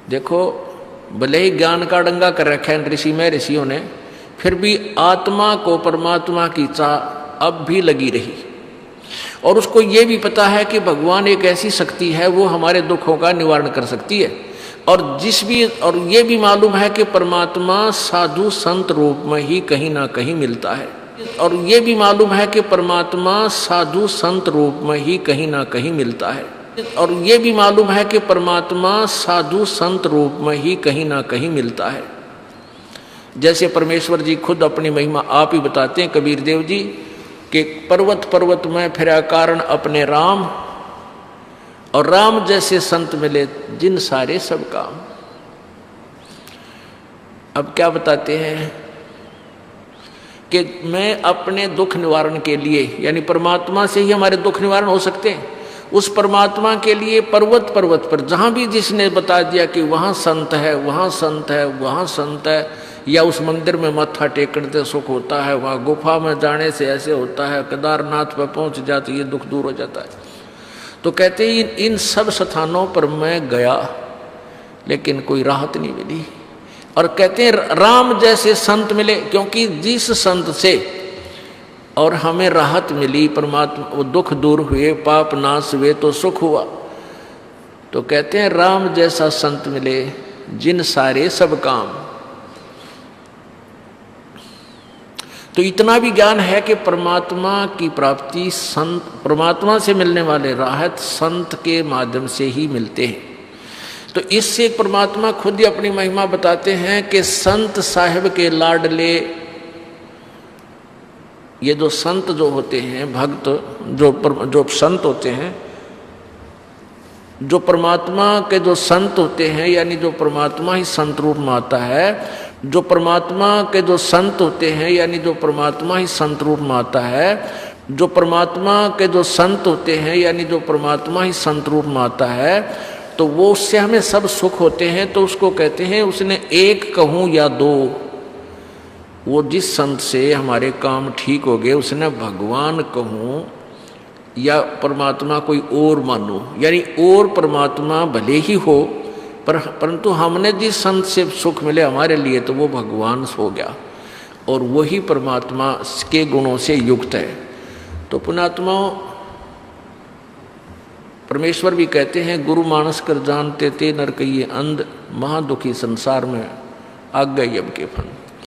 देखो, भले ही ज्ञान का डंगा कर रखा है ऋषि में ऋषियों ने, फिर भी आत्मा को परमात्मा की चाह अब भी लगी रही। और उसको ये भी पता है कि भगवान एक ऐसी शक्ति है वो हमारे दुखों का निवारण कर सकती है। और ये भी मालूम है कि परमात्मा साधु संत रूप में ही कहीं ना कहीं मिलता है। और ये भी मालूम है कि परमात्मा साधु संत रूप में ही कहीं ना कहीं मिलता है। और ये भी मालूम है कि परमात्मा साधु संत रूप में ही कहीं ना कहीं मिलता है। जैसे परमेश्वर जी खुद अपनी महिमा आप ही बताते हैं, कबीर देव जी, कि पर्वत पर्वत में फिरा कारण अपने राम, और राम जैसे संत मिले जिन सारे सब काम। अब क्या बताते हैं कि मैं अपने दुख निवारण के लिए, यानी परमात्मा से ही हमारे दुख निवारण हो सकते हैं, उस परमात्मा के लिए पर्वत पर्वत पर जहां भी जिसने बता दिया कि वहां संत है, वहां संत है, वहां संत है, या उस मंदिर में मत्था टेकने से सुख होता है, वहां गुफा में जाने से ऐसे होता है, केदारनाथ पर पहुंच जाते ये दुख दूर हो जाता है। तो कहते हैं इन सब स्थानों पर मैं गया लेकिन कोई राहत नहीं मिली। और कहते हैं राम जैसे संत मिले, क्योंकि जिस संत से और हमें राहत मिली, परमात्मा, वो दुख दूर हुए, पाप नाश हुए तो सुख हुआ। तो कहते हैं राम जैसा संत मिले जिन सारे सब काम। तो इतना भी ज्ञान है कि परमात्मा की प्राप्ति संत, परमात्मा से मिलने वाले राहत संत के माध्यम से ही मिलते हैं। तो इससे परमात्मा खुद ही अपनी महिमा बताते हैं कि संत साहिब के लाडले, ये जो संत जो होते हैं, भक्त जो संत होते हैं, जो परमात्मा के जो संत होते हैं, यानी जो परमात्मा ही संत रूप में आता है, जो परमात्मा के जो संत होते हैं, यानी जो परमात्मा ही संत रूप में आता है, जो परमात्मा के जो संत होते हैं, यानी जो परमात्मा ही संत रूप में आता है, तो वो उससे हमें सब सुख होते हैं। तो उसको कहते हैं, उसने एक कहूँ या दो, वो जिस संत से हमारे काम ठीक हो गए उसने भगवान कहूँ या परमात्मा कोई और मानो, यानी और परमात्मा भले ही हो परंतु हमने जिस संत से सुख मिले हमारे लिए, तो वो भगवान हो गया और वही परमात्मा के गुणों से युक्त है। तो पुण्यात्माओं, परमेश्वर भी कहते हैं, गुरु मानस कर जानते ते नर कहिए अंध, महादुखी संसार में आ गए अब के फन।